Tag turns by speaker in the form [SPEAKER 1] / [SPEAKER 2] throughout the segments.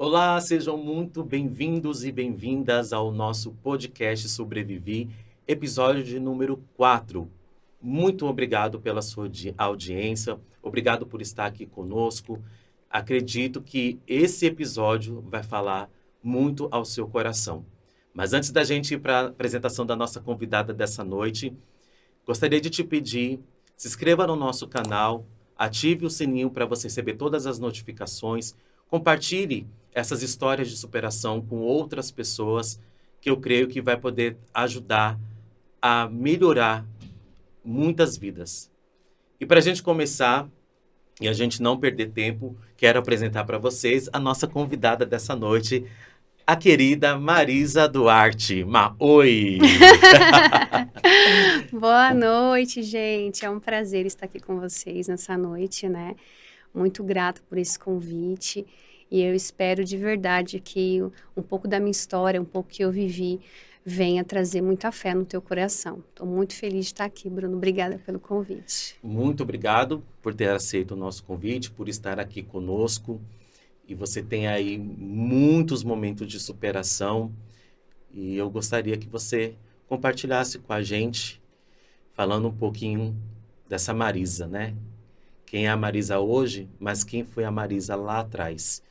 [SPEAKER 1] Olá, sejam muito bem-vindos e bem-vindas ao nosso podcast Sobrevivi, episódio de número 4. Muito obrigado pela sua audiência, obrigado por estar aqui conosco. Acredito que esse episódio vai falar muito ao seu coração. Mas antes da gente ir para a apresentação da nossa convidada dessa noite, gostaria de te pedir, se inscreva no nosso canal, ative o sininho para você receber todas as notificações, compartilhe essas histórias de superação com outras pessoas que eu creio que vai poder ajudar a melhorar muitas vidas. E para a gente começar e a gente não perder tempo, quero apresentar para vocês a nossa convidada dessa noite, a querida Marisa Duarte. Oi!
[SPEAKER 2] Boa noite, gente. É um prazer estar aqui com vocês nessa noite, né? Muito grata por esse convite. E eu espero de verdade que um pouco da minha história, um pouco que eu vivi, venha trazer muita fé no teu coração. Estou muito feliz de estar aqui, Bruno. Obrigada pelo convite.
[SPEAKER 1] Muito obrigado por ter aceito o nosso convite, por estar aqui conosco. E você tem aí muitos momentos de superação. E eu gostaria que você compartilhasse com a gente, falando um pouquinho dessa Marisa, né? Quem é a Marisa hoje, mas quem foi a Marisa lá atrás.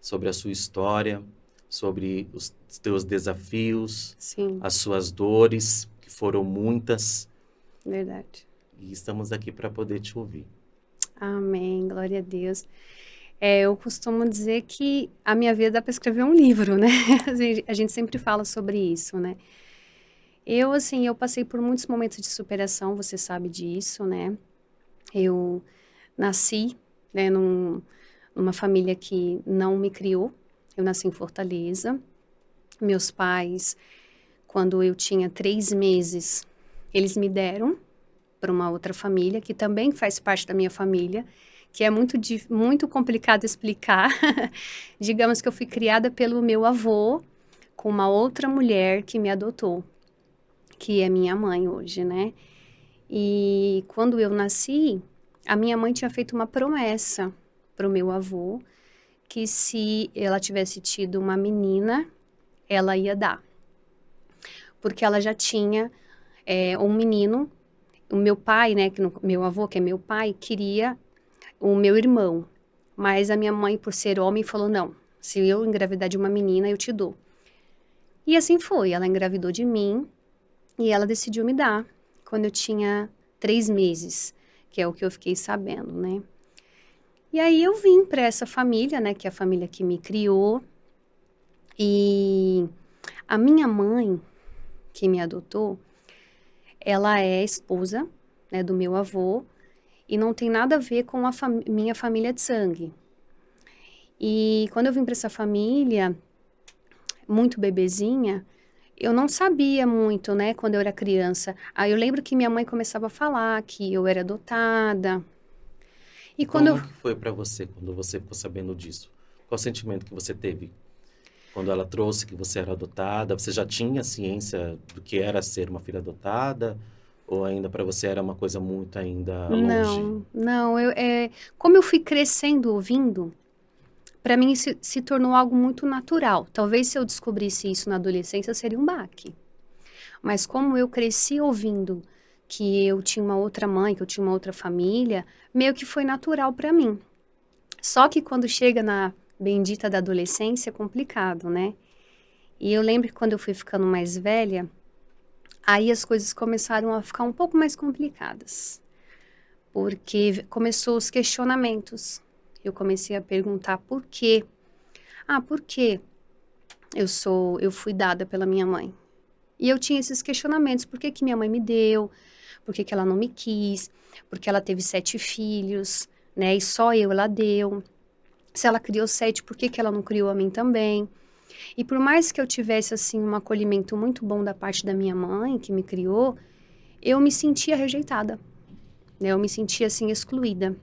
[SPEAKER 1] Sobre a sua história, sobre os teus desafios,
[SPEAKER 2] Sim,
[SPEAKER 1] as suas dores, que foram muitas.
[SPEAKER 2] verdade.
[SPEAKER 1] E estamos aqui para poder te ouvir.
[SPEAKER 2] Amém. Glória a Deus. Eu costumo dizer que a minha vida dá para escrever um livro, né? A gente sempre fala sobre isso, né? Eu passei por muitos momentos de superação, você sabe disso, né? Eu nasci, né, numa família que não me criou. Eu nasci em Fortaleza. Meus pais, quando eu tinha 3 meses, eles me deram para uma outra família, que também faz parte da minha família, que é muito complicado explicar. Digamos que eu fui criada pelo meu avô, com uma outra mulher que me adotou, que é minha mãe hoje, né? E quando eu nasci, a minha mãe tinha feito uma promessa para o meu avô, que se ela tivesse tido uma menina, ela ia dar. Porque ela já tinha um menino, o meu pai, né, meu avô, que é meu pai, queria o meu irmão. Mas a minha mãe, por ser homem, falou, não, se eu engravidar de uma menina, eu te dou. E assim foi, ela engravidou de mim e ela decidiu me dar quando eu tinha 3 meses, que é o que eu fiquei sabendo, né? E aí eu vim para essa família, né, que é a família que me criou. E a minha mãe, que me adotou, ela é esposa, né, do meu avô e não tem nada a ver com a minha família de sangue. E quando eu vim para essa família, muito bebezinha, eu não sabia muito, né, quando eu era criança. Aí eu lembro que minha mãe começava a falar que eu era adotada. E
[SPEAKER 1] E
[SPEAKER 2] quando eu
[SPEAKER 1] como que foi para você quando você ficou sabendo disso? Qual o sentimento que você teve quando ela trouxe que você era adotada? Você já tinha ciência do que era ser uma filha adotada? Ou ainda para você era uma coisa muito ainda longe?
[SPEAKER 2] não, como eu fui crescendo ouvindo, para mim se tornou algo muito natural. Talvez se eu descobrisse isso na adolescência seria um baque. Mas como eu cresci ouvindo que eu tinha uma outra mãe, que eu tinha uma outra família, meio que foi natural para mim. Só que quando chega na bendita da adolescência é complicado, né? E eu lembro que quando eu fui ficando mais velha, aí as coisas começaram a ficar um pouco mais complicadas. Porque começou os questionamentos. Eu comecei a perguntar por quê. Por que eu fui dada pela minha mãe? E eu tinha esses questionamentos. Por que que minha mãe me deu? Por que que ela não me quis? Porque ela teve 7 filhos, né? E só ela deu. Se ela criou 7, por que que ela não criou a mim também? E por mais que eu tivesse, assim, um acolhimento muito bom da parte da minha mãe, que me criou, eu me sentia rejeitada, né? Eu me sentia, assim, excluída.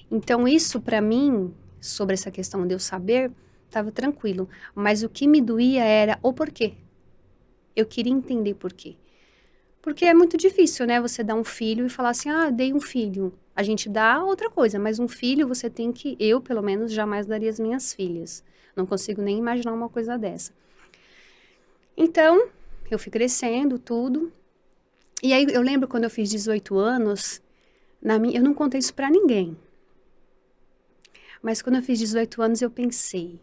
[SPEAKER 2] Então, isso para mim, sobre essa questão de eu saber, estava tranquilo. Mas o que me doía era o porquê. Eu queria entender por quê. Porque é muito difícil, né? Você dar um filho e falar assim, dei um filho. a gente dá outra coisa, mas um filho você tem que, eu pelo menos jamais daria às minhas filhas. Não consigo nem imaginar uma coisa dessa. Então, eu fui crescendo, tudo. E aí eu lembro quando eu fiz 18 anos, eu não contei isso pra ninguém. Mas quando eu fiz 18 anos eu pensei,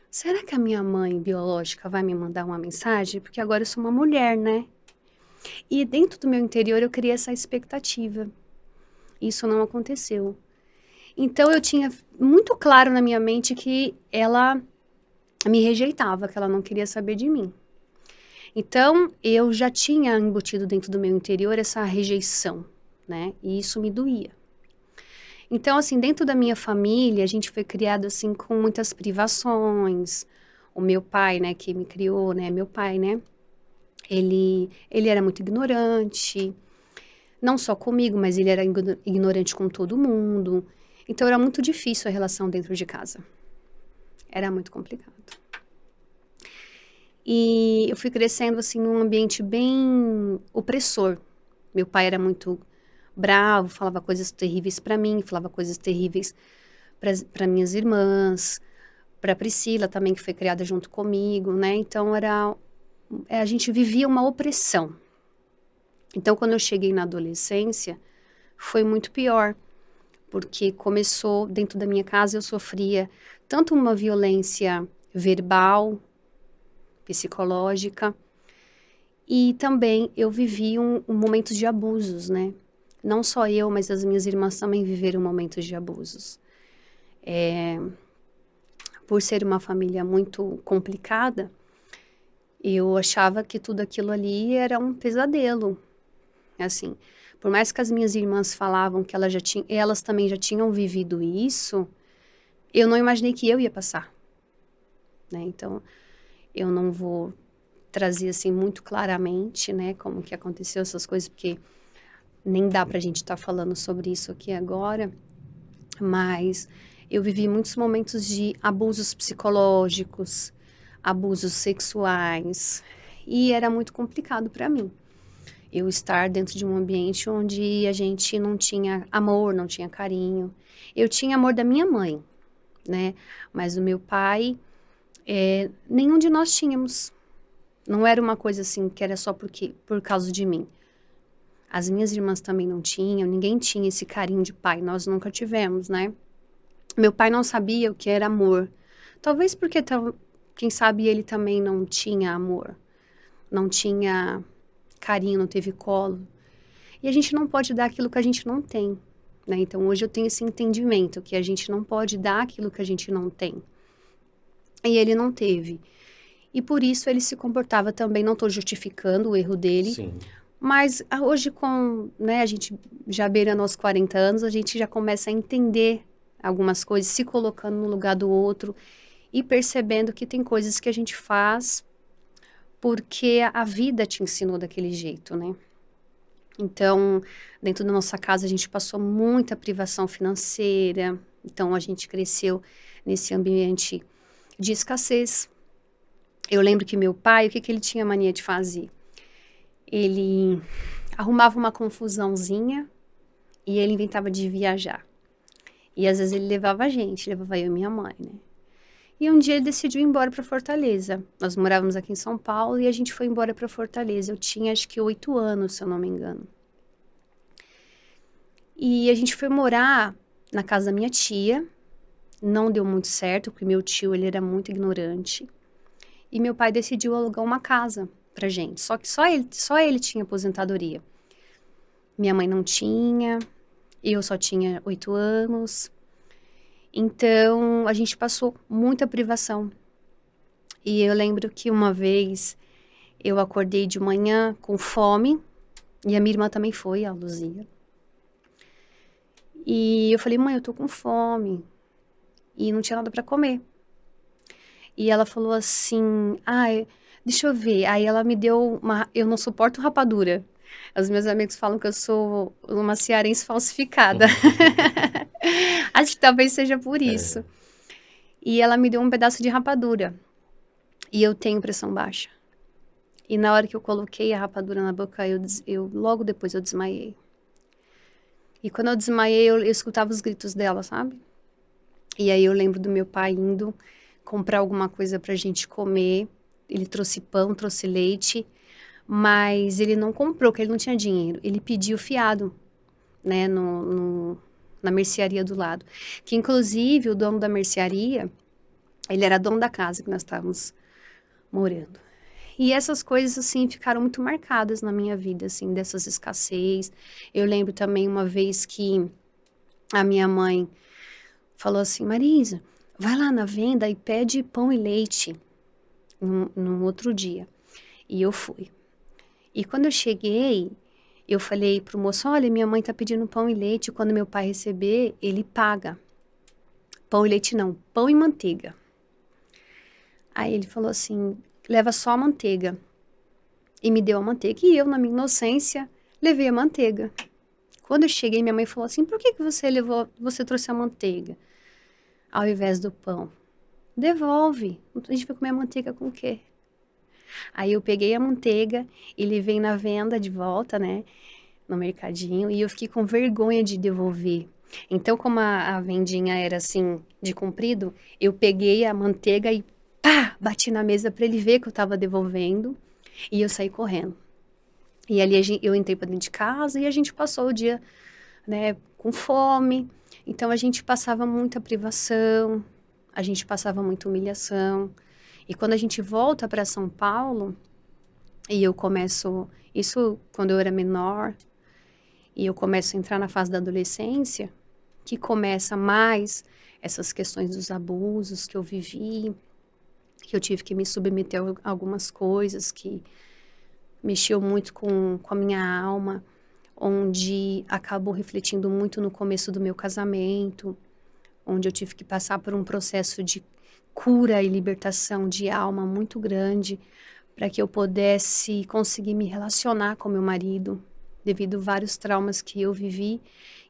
[SPEAKER 2] será que a minha mãe biológica vai me mandar uma mensagem? Porque agora eu sou uma mulher, né? E dentro do meu interior eu criei essa expectativa. Isso não aconteceu. Então eu tinha muito claro na minha mente que ela me rejeitava, que ela não queria saber de mim. Então eu já tinha embutido dentro do meu interior essa rejeição, né? E isso me doía. Então, assim, dentro da minha família, a gente foi criado, assim, com muitas privações. O meu pai, né, que me criou, né, meu pai, né, ele era muito ignorante, não só comigo, mas ele era ignorante com todo mundo. Então, era muito difícil a relação dentro de casa. Era muito complicado. E eu fui crescendo, assim, num ambiente bem opressor. Meu pai era muito bravo, falava coisas terríveis para mim, falava coisas terríveis para minhas irmãs, para Priscila também, que foi criada junto comigo, né? Então, a gente vivia uma opressão. Então, quando eu cheguei na adolescência, foi muito pior, porque começou, dentro da minha casa, eu sofria tanto uma violência verbal, psicológica, e também eu vivi momentos de abusos, né? Não só eu, mas as minhas irmãs também viveram momentos de abusos. Por ser uma família muito complicada, eu achava que tudo aquilo ali era um pesadelo. Assim, por mais que as minhas irmãs falavam que elas também já tinham vivido isso, eu não imaginei que eu ia passar, né? Então, eu não vou trazer assim muito claramente, né, como que aconteceu essas coisas, porque nem dá pra gente estar falando sobre isso aqui agora, mas eu vivi muitos momentos de abusos psicológicos, abusos sexuais, e era muito complicado para mim. Eu estar dentro de um ambiente onde a gente não tinha amor, não tinha carinho. Eu tinha amor da minha mãe, né? Mas o meu pai, nenhum de nós tínhamos. Não era uma coisa assim que era só por causa de mim. As minhas irmãs também não tinham, ninguém tinha esse carinho de pai, nós nunca tivemos, né? Meu pai não sabia o que era amor. Talvez porque, quem sabe, ele também não tinha amor, não tinha carinho, não teve colo. E a gente não pode dar aquilo que a gente não tem, né? Então, hoje eu tenho esse entendimento que a gente não pode dar aquilo que a gente não tem. E ele não teve. E por isso ele se comportava também, não estou justificando o erro dele,
[SPEAKER 1] Sim.
[SPEAKER 2] mas hoje né, a gente já beirando aos 40 anos, a gente já começa a entender algumas coisas, se colocando no lugar do outro e percebendo que tem coisas que a gente faz porque a vida te ensinou daquele jeito, né? Então, dentro da nossa casa, a gente passou muita privação financeira. Então, a gente cresceu nesse ambiente de escassez. Eu lembro que meu pai, o que ele tinha mania de fazer? Ele arrumava uma confusãozinha e ele inventava de viajar. E às vezes ele levava a gente, levava eu e minha mãe, né? E um dia ele decidiu ir embora para Fortaleza. Nós morávamos aqui em São Paulo e a gente foi embora para Fortaleza. Eu tinha acho que 8 anos, se eu não me engano. E a gente foi morar na casa da minha tia. Não deu muito certo, porque meu tio ele era muito ignorante. E meu pai decidiu alugar uma casa pra gente. Só que só ele tinha aposentadoria. Minha mãe não tinha, eu só tinha 8 anos. Então, a gente passou muita privação. E eu lembro que uma vez eu acordei de manhã com fome, e a minha irmã também foi, a Luzia. E eu falei, mãe, eu tô com fome. E não tinha nada pra comer. E ela falou assim, deixa eu ver. Aí ela me deu eu não suporto rapadura. Os meus amigos falam que eu sou uma cearense falsificada. Acho que talvez seja por isso. E ela me deu um pedaço de rapadura. E eu tenho pressão baixa. E na hora que eu coloquei a rapadura na boca, logo depois eu desmaiei. E quando eu desmaiei, eu escutava os gritos dela, sabe? E aí eu lembro do meu pai indo comprar alguma coisa pra gente comer. Ele trouxe pão, trouxe leite, mas ele não comprou, porque ele não tinha dinheiro. Ele pediu fiado, né, na mercearia do lado. Que inclusive o dono da mercearia, ele era dono da casa que nós estávamos morando. E essas coisas, assim, ficaram muito marcadas na minha vida, assim, dessas escassez. Eu lembro também uma vez que a minha mãe falou assim, Marisa, vai lá na venda e pede pão e leite num outro dia. E eu fui. E quando eu cheguei, eu falei pro moço, olha, minha mãe tá pedindo pão e leite, quando meu pai receber, ele paga. Pão e leite não, pão e manteiga. Aí ele falou assim, leva só a manteiga. E me deu a manteiga. E eu, na minha inocência, levei a manteiga. Quando eu cheguei, minha mãe falou assim, por que você trouxe a manteiga ao invés do pão? Devolve. A gente vai comer a manteiga com o quê? Aí eu peguei a manteiga e levei na venda de volta, né? No mercadinho. E eu fiquei com vergonha de devolver. Então, como a vendinha era assim, de comprido, eu peguei a manteiga e pá! Bati na mesa para ele ver que eu tava devolvendo. E eu saí correndo. E ali eu entrei para dentro de casa e a gente passou o dia, né, com fome. Então a gente passava muita privação, a gente passava muita humilhação. E quando a gente volta para São Paulo, e eu começo, isso quando eu era menor, e eu começo a entrar na fase da adolescência, que começa mais essas questões dos abusos que eu vivi, que eu tive que me submeter a algumas coisas que mexeu muito com a minha alma, onde acabou refletindo muito no começo do meu casamento, onde eu tive que passar por um processo de cura e libertação de alma muito grande para que eu pudesse conseguir me relacionar com meu marido, devido a vários traumas que eu vivi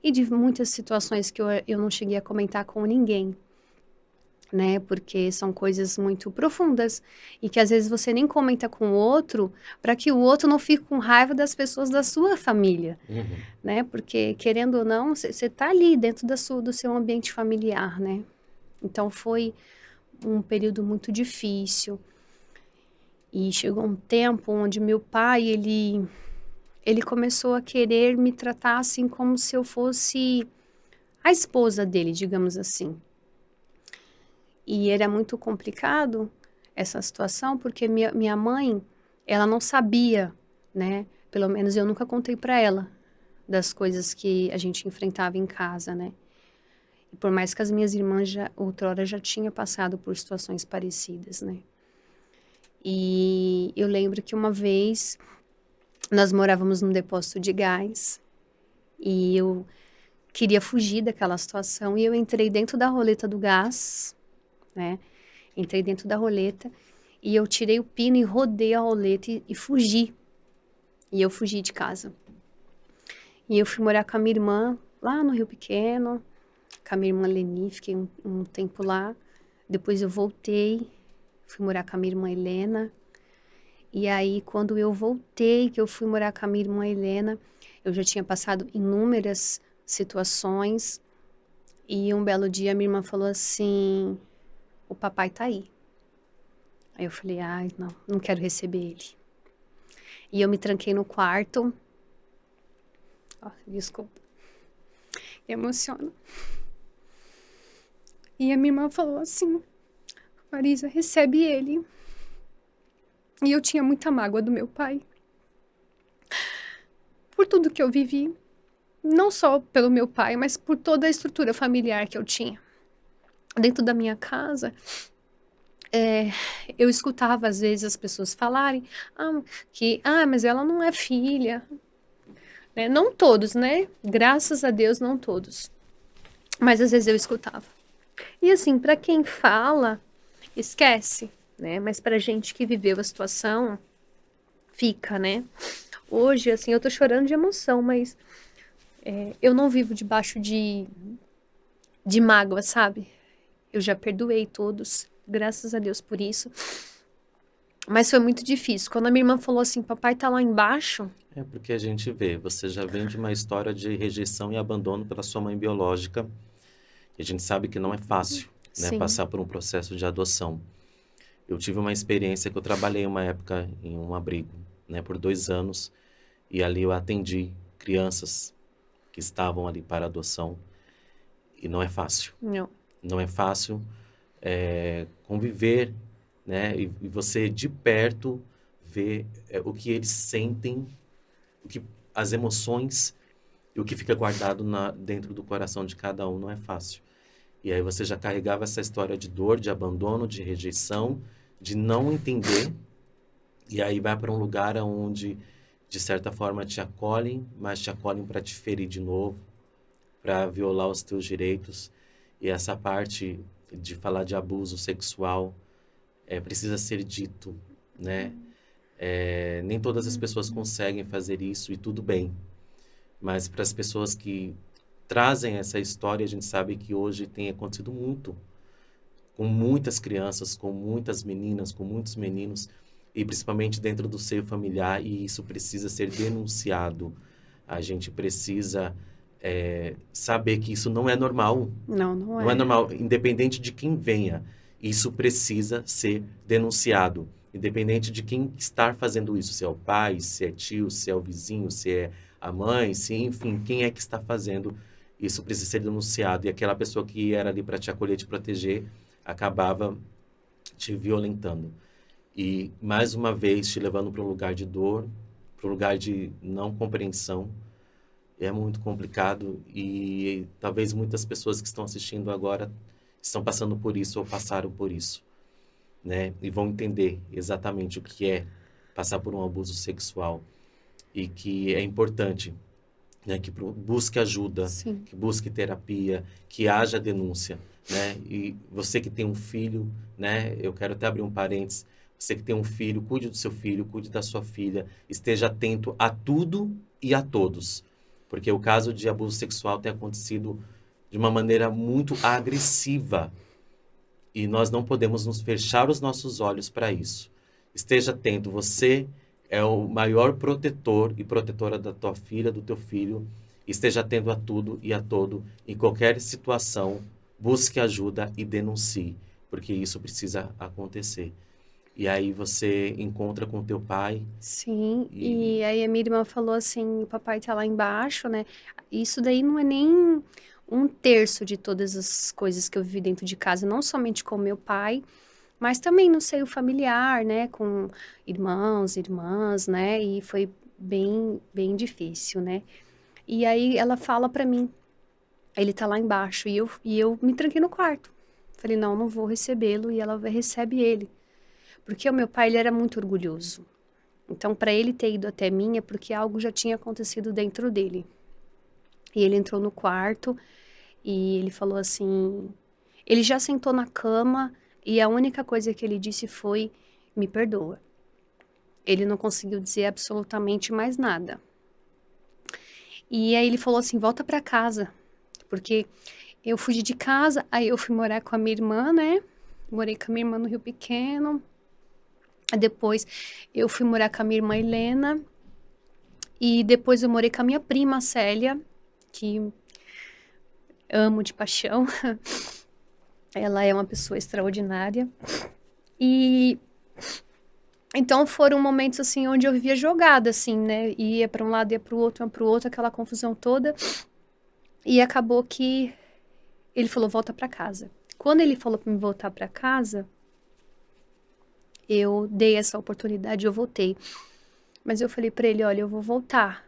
[SPEAKER 2] e de muitas situações que eu não cheguei a comentar com ninguém, né? Porque são coisas muito profundas e que às vezes você nem comenta com o outro para que o outro não fique com raiva das pessoas da sua família,
[SPEAKER 1] Uhum.
[SPEAKER 2] né? Porque, querendo ou não, você tá ali dentro do seu ambiente familiar, né? Então, foi um período muito difícil. E chegou um tempo onde meu pai, ele começou a querer me tratar assim como se eu fosse a esposa dele, digamos assim. E era muito complicado essa situação, porque minha mãe, ela não sabia, né? Pelo menos eu nunca contei para ela das coisas que a gente enfrentava em casa, né? E por mais que as minhas irmãs outrora já tinham passado por situações parecidas, né? E eu lembro que uma vez nós morávamos num depósito de gás e eu queria fugir daquela situação e eu entrei dentro da roleta do gás, né? Entrei dentro da roleta e eu tirei o pino e rodei a roleta e fugi. E eu fugi de casa. E eu fui morar com a minha irmã lá no Rio Pequeno, com a minha irmã Leni, fiquei um tempo lá. Depois eu voltei, fui morar com a minha irmã Helena. E aí, quando eu voltei, que eu fui morar com a minha irmã Helena, eu já tinha passado inúmeras situações. E um belo dia, minha irmã falou assim, o papai tá aí. Aí eu falei, ai, não quero receber ele. E eu me tranquei no quarto. Ó, desculpa. Emociona. E a minha irmã falou assim, Marisa, recebe ele. E eu tinha muita mágoa do meu pai. Por tudo que eu vivi. Não só pelo meu pai, mas por toda a estrutura familiar que eu tinha. Dentro da minha casa, eu escutava às vezes as pessoas falarem mas ela não é filha. Né? Não todos, né? Graças a Deus, não todos. Mas às vezes eu escutava. E assim, para quem fala, esquece, né? Mas pra gente que viveu a situação, fica, né? Hoje, assim, eu tô chorando de emoção, mas eu não vivo debaixo de mágoa, sabe? Eu já perdoei todos, graças a Deus por isso. Mas foi muito difícil. Quando a minha irmã falou assim, papai tá lá embaixo,
[SPEAKER 1] É porque a gente vê, você já vem de uma história de rejeição e abandono pela sua mãe biológica, e a gente sabe que não é fácil, né,
[SPEAKER 2] sim,
[SPEAKER 1] passar por um processo de adoção. Eu tive uma experiência que eu trabalhei uma época em um abrigo, né, por 2 anos, e ali eu atendi crianças que estavam ali para adoção, e não é fácil.
[SPEAKER 2] não,
[SPEAKER 1] Não é fácil conviver, né, e você de perto ver o que eles sentem, o que as emoções e o que fica guardado dentro do coração de cada um não é fácil. E aí você já carregava essa história de dor, de abandono, de rejeição, de não entender, e aí vai para um lugar onde, de certa forma, te acolhem, mas te acolhem para te ferir de novo, para violar os teus direitos. E essa parte de falar de abuso sexual precisa ser dito, né? Nem todas as pessoas conseguem fazer isso e tudo bem. Mas para as pessoas que trazem essa história, a gente sabe que hoje tem acontecido muito com muitas crianças, com muitas meninas, com muitos meninos, e principalmente dentro do seio familiar, e isso precisa ser denunciado. A gente precisa saber que isso não é normal,
[SPEAKER 2] não, não
[SPEAKER 1] não é
[SPEAKER 2] é.
[SPEAKER 1] normal, independente de quem venha, isso precisa ser denunciado. Independente de quem está fazendo isso, se é o pai, se é tio, se é o vizinho, se é a mãe, se, enfim, quem é que está fazendo, isso precisa ser denunciado. E aquela pessoa que era ali para te acolher, te proteger, acabava te violentando. E, mais uma vez, te levando para um lugar de dor, para um lugar de não compreensão. É muito complicado e talvez muitas pessoas que estão assistindo agora estão passando por isso ou passaram por isso, né? E vão entender exatamente o que é passar por um abuso sexual e que é importante, né? Que busque ajuda,
[SPEAKER 2] Sim,
[SPEAKER 1] que busque terapia, que haja denúncia, né? E você que tem um filho, né? Eu quero até abrir um parênteses. Você que tem um filho, cuide do seu filho, cuide da sua filha, esteja atento a tudo e a todos, porque o caso de abuso sexual tem acontecido de uma maneira muito agressiva e nós não podemos nos fechar os nossos olhos para isso. Esteja atento, você é o maior protetor e protetora da tua filha, do teu filho. Esteja atento a tudo e a todo, em qualquer situação, busque ajuda e denuncie, porque isso precisa acontecer. E aí você encontra com teu pai
[SPEAKER 2] sim.
[SPEAKER 1] e
[SPEAKER 2] E aí a minha irmã falou assim, o papai tá lá embaixo, né? Isso daí não é nem um terço de todas as coisas que eu vivi dentro de casa, não somente com meu pai, mas também no seio familiar, né? Com irmãos, irmãs, né? E foi bem, bem difícil, né? E aí ela fala pra mim, ele tá lá embaixo, e eu me tranquei no quarto. Falei, não, não vou recebê-lo, e ela recebe ele. Porque o meu pai, ele era muito orgulhoso. Então, para ele ter ido até mim é porque algo já tinha acontecido dentro dele. E ele entrou no quarto e ele falou assim: ele já sentou na cama e a única coisa que ele disse foi: me perdoa. Ele não conseguiu dizer absolutamente mais nada. E aí ele falou assim: volta para casa, porque eu fugi de casa, aí eu fui morar com a minha irmã, né? Morei com a minha irmã no Rio Pequeno. Depois eu fui morar com a minha irmã Helena. E depois eu morei com a minha prima Célia, que amo de paixão. Ela é uma pessoa extraordinária. E então foram momentos assim onde eu vivia jogada assim, né? Ia para um lado, ia para o outro, aquela confusão toda. E acabou que ele falou: "Volta para casa". Quando ele falou para me voltar para casa, eu dei essa oportunidade, eu voltei. Mas eu falei para ele: "Olha, eu vou voltar.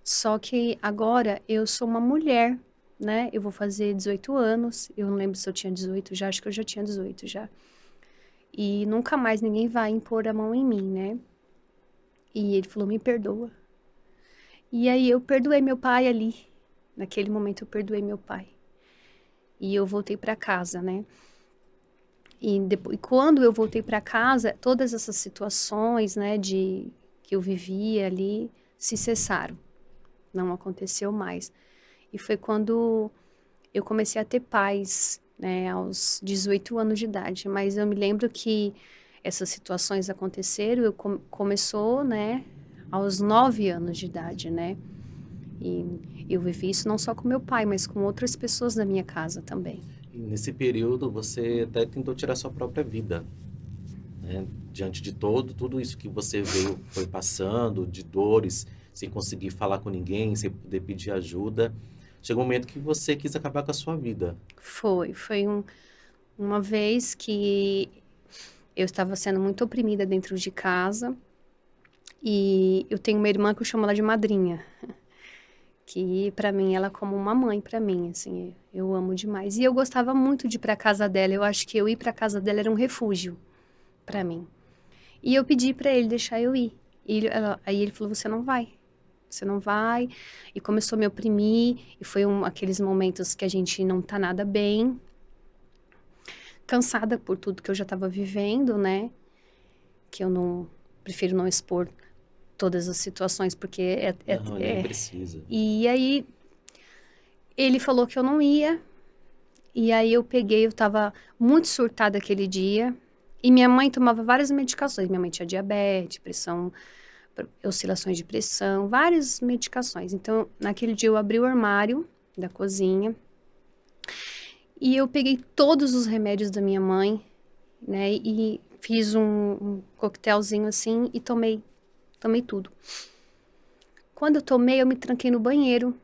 [SPEAKER 2] Só que agora eu sou uma mulher, né? Eu vou fazer 18 anos. Eu não lembro se eu tinha 18 já, acho que eu já tinha 18 já. E nunca mais ninguém vai impor a mão em mim, né?" E ele falou: "Me perdoa". E aí eu perdoei meu pai ali. Naquele momento eu perdoei meu pai. E eu voltei para casa, né? E depois, quando eu voltei para casa, todas essas situações, né, de que eu vivia ali se cessaram. Não aconteceu mais. E foi quando eu comecei a ter paz, né, aos 18 anos de idade. Mas eu me lembro que essas situações aconteceram, começou, né, aos 9 anos de idade, né? E eu vivi isso não só com meu pai, mas com outras pessoas da minha casa também.
[SPEAKER 1] E nesse período você até tentou tirar sua própria vida, né? Diante de tudo isso que você foi passando, de dores, sem conseguir falar com ninguém, sem poder pedir ajuda, chegou um momento que você quis acabar com a sua vida.
[SPEAKER 2] Foi uma vez que eu estava sendo muito oprimida dentro de casa e eu tenho uma irmã que eu chamo ela de madrinha, que para mim ela é como uma mãe para mim, assim, eu amo demais. E eu gostava muito de ir para casa dela, eu acho que eu ir para casa dela era um refúgio para mim. E eu pedi para ele deixar eu ir. Aí ele falou: você não vai. Você não vai. E começou a me oprimir. E foi aqueles momentos que a gente não tá nada bem. Cansada por tudo que eu já estava vivendo, né? Que eu não... Prefiro não expor todas as situações, porque
[SPEAKER 1] Não, nem precisa.
[SPEAKER 2] E aí, ele falou que eu não ia. E aí eu tava muito surtada aquele dia. E minha mãe tomava várias medicações. Minha mãe tinha diabetes, pressão, oscilações de pressão, várias medicações. Então, naquele dia eu abri o armário da cozinha e eu peguei todos os remédios da minha mãe, né? E fiz um coquetelzinho assim e tomei tudo. Quando eu tomei, eu me tranquei no banheiro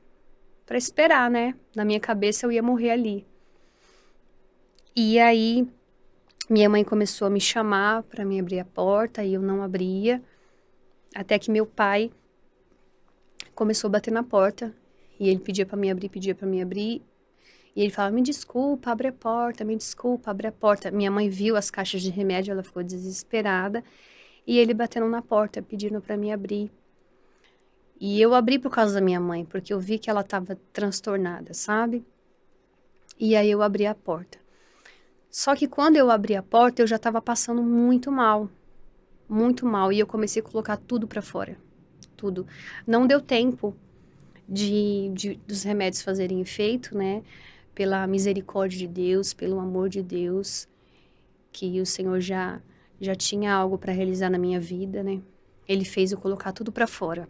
[SPEAKER 2] para esperar, né? Na minha cabeça eu ia morrer ali. E aí minha mãe começou a me chamar para me abrir a porta e eu não abria. Até que meu pai começou a bater na porta e ele pedia para me abrir. E ele falava: me desculpa, abre a porta, me desculpa, abre a porta. Minha mãe viu as caixas de remédio, ela ficou desesperada. E ele batendo na porta, pedindo para me abrir. E eu abri por causa da minha mãe, porque eu vi que ela estava transtornada, sabe? E aí eu abri a porta. Só que quando eu abri a porta, eu já estava passando muito mal. Muito mal. E eu comecei a colocar tudo para fora. Tudo. Não deu tempo dos remédios fazerem efeito, né? Pela misericórdia de Deus, pelo amor de Deus, que o Senhor já tinha algo para realizar na minha vida, né? Ele fez eu colocar tudo para fora.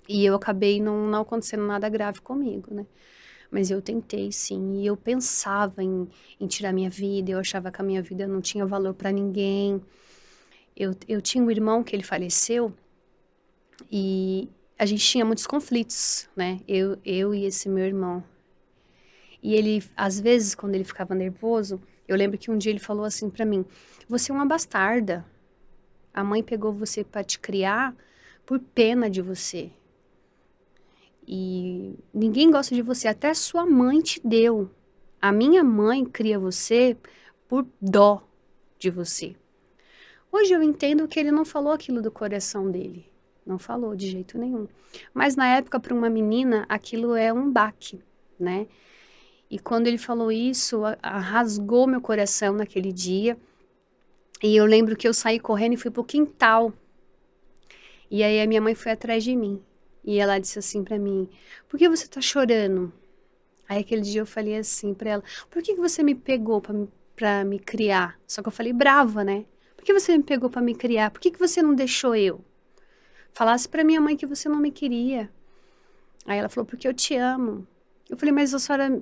[SPEAKER 2] E eu acabei não acontecendo nada grave comigo, né? Mas eu tentei, sim. E eu pensava em tirar minha vida, eu achava que a minha vida não tinha valor para ninguém. Eu tinha um irmão que ele faleceu e a gente tinha muitos conflitos, né? Eu e esse meu irmão. E ele, às vezes, quando ele ficava nervoso, eu lembro que um dia ele falou assim pra mim: você é uma bastarda. A mãe pegou você pra te criar por pena de você. E ninguém gosta de você, até sua mãe te deu. A minha mãe cria você por dó de você. Hoje eu entendo que ele não falou aquilo do coração dele. Não falou de jeito nenhum. Mas na época, para uma menina, aquilo é um baque, né? E quando ele falou isso, rasgou meu coração naquele dia. E eu lembro que eu saí correndo e fui pro quintal. E aí a minha mãe foi atrás de mim. E ela disse assim pra mim: por que você tá chorando? Aí aquele dia eu falei assim pra ela: por que você me pegou pra me criar? Só que eu falei brava, né? Por que você me pegou pra me criar? Por que você não deixou eu? Falasse pra minha mãe que você não me queria. Aí ela falou: porque eu te amo. Eu falei: mas a senhora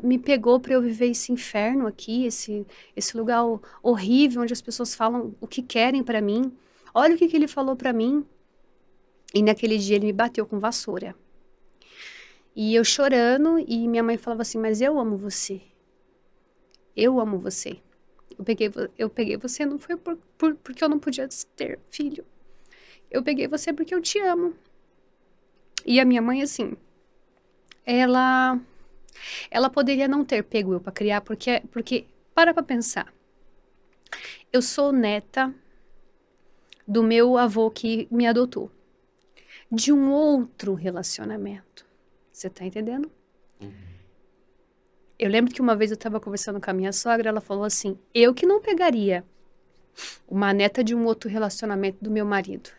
[SPEAKER 2] me pegou pra eu viver esse inferno aqui, esse lugar horrível, onde as pessoas falam o que querem pra mim. Olha o que ele falou pra mim. E naquele dia ele me bateu com vassoura. E eu chorando, e minha mãe falava assim: mas eu amo você. Eu amo você. Eu peguei você, não foi porque eu não podia ter filho. Eu peguei você porque eu te amo. E a minha mãe, assim, ela poderia não ter pego eu pra criar, porque para pra pensar. Eu sou neta do meu avô que me adotou. De um outro relacionamento. Você tá entendendo?
[SPEAKER 1] Uhum.
[SPEAKER 2] Eu lembro que uma vez eu tava conversando com a minha sogra, ela falou assim: eu que não pegaria uma neta de um outro relacionamento do meu marido.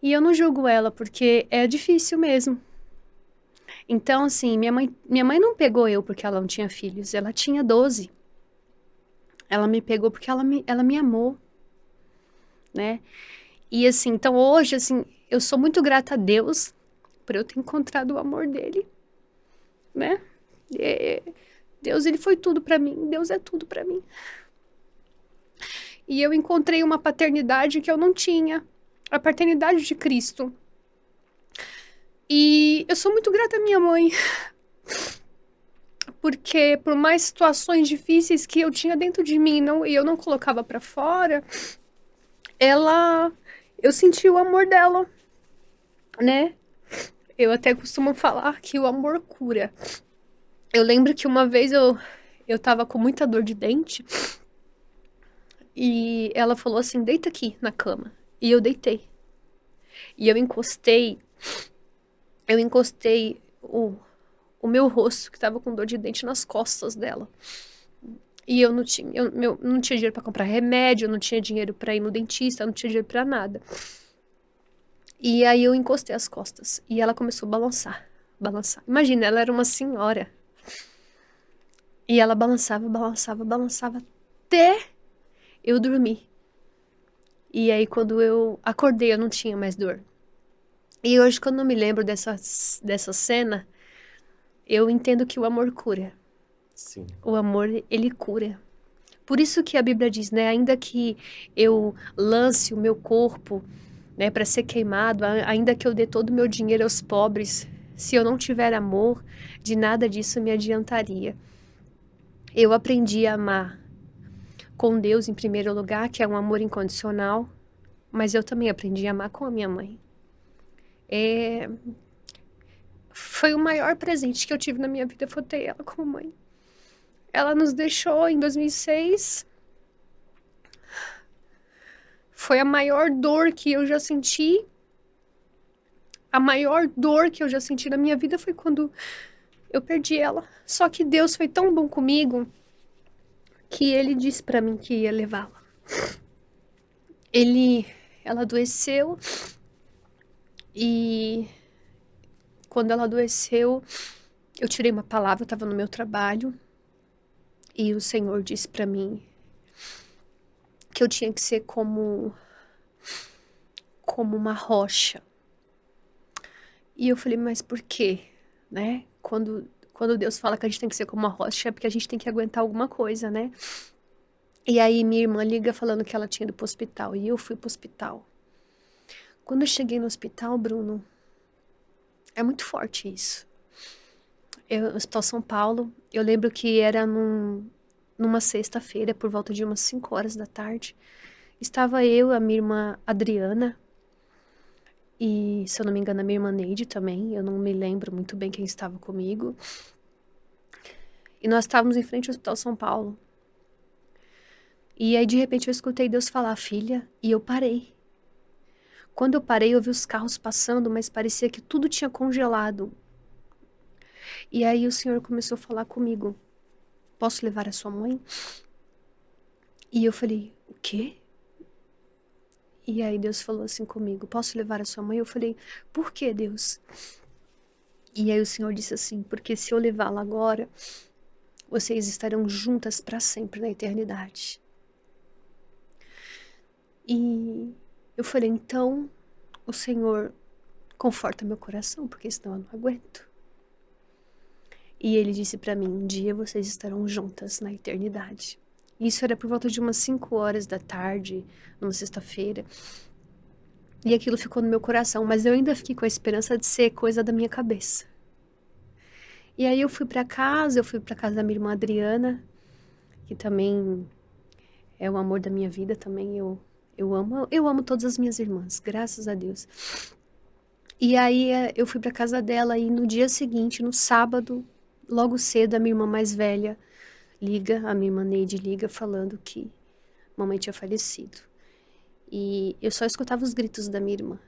[SPEAKER 2] E eu não julgo ela, porque é difícil mesmo. Então, assim, minha mãe não pegou eu porque ela não tinha filhos, ela tinha 12. Ela me pegou porque ela me amou, né? E assim, então hoje, assim, eu sou muito grata a Deus por eu ter encontrado o amor dele, né? É, Deus, ele foi tudo pra mim. Deus é tudo pra mim. E eu encontrei uma paternidade que eu não tinha. A paternidade de Cristo. E eu sou muito grata à minha mãe. Porque por mais situações difíceis que eu tinha dentro de mim e eu não colocava pra fora, eu senti o amor dela, né? Eu até costumo falar que o amor cura. Eu lembro que uma vez eu tava com muita dor de dente e ela falou assim, deita aqui na cama. E eu deitei. E eu encostei o meu rosto, que tava com dor de dente, nas costas dela. E eu não tinha dinheiro pra comprar remédio, eu não tinha dinheiro pra ir no dentista, eu não tinha dinheiro pra nada. E aí eu encostei as costas e ela começou a balançar, balançar. Imagina, ela era uma senhora. E ela balançava, balançava, balançava até eu dormir. E aí quando eu acordei, eu não tinha mais dor. E hoje, quando eu me lembro dessa cena, eu entendo que o amor cura.
[SPEAKER 1] Sim.
[SPEAKER 2] O amor, ele cura. Por isso que a Bíblia diz, né? Ainda que eu lance o meu corpo, né, para ser queimado, ainda que eu dê todo o meu dinheiro aos pobres, se eu não tiver amor, de nada disso me adiantaria. Eu aprendi a amar com Deus em primeiro lugar, que é um amor incondicional, mas eu também aprendi a amar com a minha mãe. Foi o maior presente que eu tive na minha vida, foi ter ela como mãe. Ela nos deixou em 2006. Foi a maior dor que eu já senti. A maior dor que eu já senti na minha vida foi quando eu perdi ela. Só que Deus foi tão bom comigo que ele disse pra mim que ia levá-la. Ela adoeceu e quando ela adoeceu, eu tirei uma palavra, eu estava no meu trabalho e o Senhor disse pra mim que eu tinha que ser como uma rocha. E eu falei, mas por quê? Né? Quando Deus fala que a gente tem que ser como uma rocha, é porque a gente tem que aguentar alguma coisa, né? E aí minha irmã liga falando que ela tinha ido pro hospital. E eu fui pro hospital. Quando eu cheguei no hospital, Bruno, é muito forte isso. Hospital São Paulo, eu lembro que era numa sexta-feira, por volta de umas 5 horas da tarde. Estava eu, a minha irmã Adriana, e, se eu não me engano, a minha irmã Neide também. Eu não me lembro muito bem quem estava comigo. E nós estávamos em frente ao Hospital São Paulo. E aí, de repente, eu escutei Deus falar, filha, e eu parei. Quando eu parei, eu vi os carros passando, mas parecia que tudo tinha congelado. E aí o Senhor começou a falar comigo, posso levar a sua mãe? E eu falei, o quê? E aí Deus falou assim comigo, posso levar a sua mãe? Eu falei, por que, Deus? E aí o Senhor disse assim, porque se eu levá-la agora, vocês estarão juntas para sempre na eternidade. E eu falei, então o Senhor conforta meu coração, porque senão eu não aguento. E ele disse para mim, um dia vocês estarão juntas na eternidade. Isso era por volta de umas 5 horas da tarde, numa sexta-feira. E aquilo ficou no meu coração, mas eu ainda fiquei com a esperança de ser coisa da minha cabeça. E aí eu fui para casa da minha irmã Adriana, que também é o amor da minha vida também. Eu amo todas as minhas irmãs, graças a Deus. E aí eu fui para casa dela e no dia seguinte, no sábado, logo cedo, a minha irmã mais velha a minha irmã Neide liga falando que mamãe tinha falecido. E eu só escutava os gritos da minha irmã.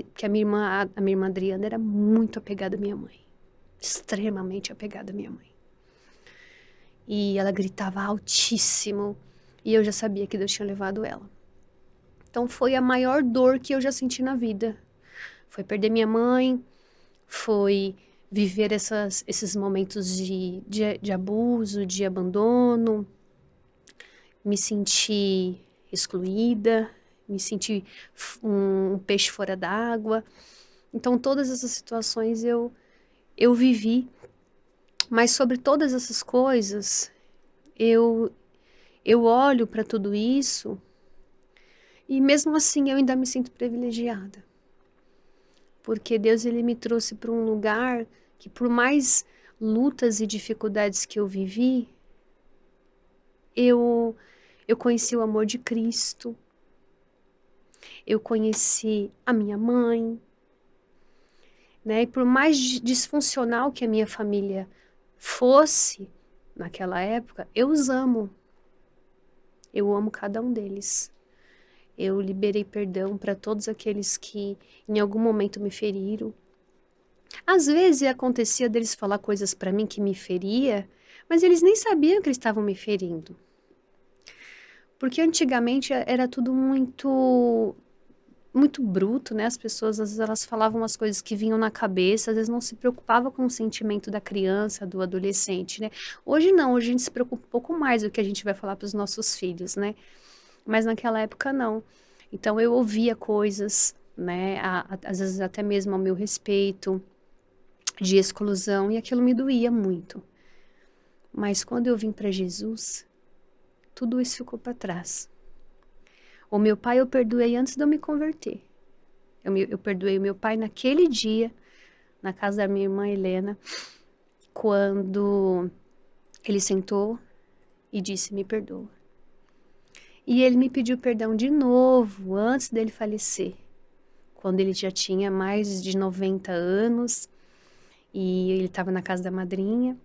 [SPEAKER 2] Porque a minha irmã Adriana era muito apegada à minha mãe. Extremamente apegada à minha mãe. E ela gritava altíssimo. E eu já sabia que Deus tinha levado ela. Então foi a maior dor que eu já senti na vida. Foi perder minha mãe, foi viver esses momentos de abuso, de abandono. me senti excluída, me senti um peixe fora d'água. Então, todas essas situações eu vivi, mas sobre todas essas coisas, eu olho para tudo isso e mesmo assim eu ainda me sinto privilegiada. Porque Deus ele me trouxe para um lugar que por mais lutas e dificuldades que eu vivi, eu conheci o amor de Cristo, eu conheci a minha mãe, né? E por mais disfuncional que a minha família fosse naquela época, eu os amo. Eu amo cada um deles. Eu liberei perdão para todos aqueles que em algum momento me feriram. Às vezes acontecia deles falar coisas para mim que me feria, mas eles nem sabiam que eles estavam me ferindo. Porque antigamente era tudo muito bruto, né? As pessoas, às vezes, elas falavam umas coisas que vinham na cabeça, às vezes não se preocupava com o sentimento da criança, do adolescente, né? Hoje não, hoje a gente se preocupa um pouco mais do que a gente vai falar para os nossos filhos, né? Mas naquela época não. Então eu ouvia coisas, né? Às vezes até mesmo ao meu respeito, de exclusão, e aquilo me doía muito. Mas quando eu vim para Jesus, tudo isso ficou para trás. O meu pai eu perdoei antes de eu me converter. Eu perdoei o meu pai naquele dia, na casa da minha irmã Helena, quando ele sentou e disse, me perdoa. E ele me pediu perdão de novo, antes dele falecer, quando ele já tinha mais de 90 anos, e ele estava na casa da madrinha,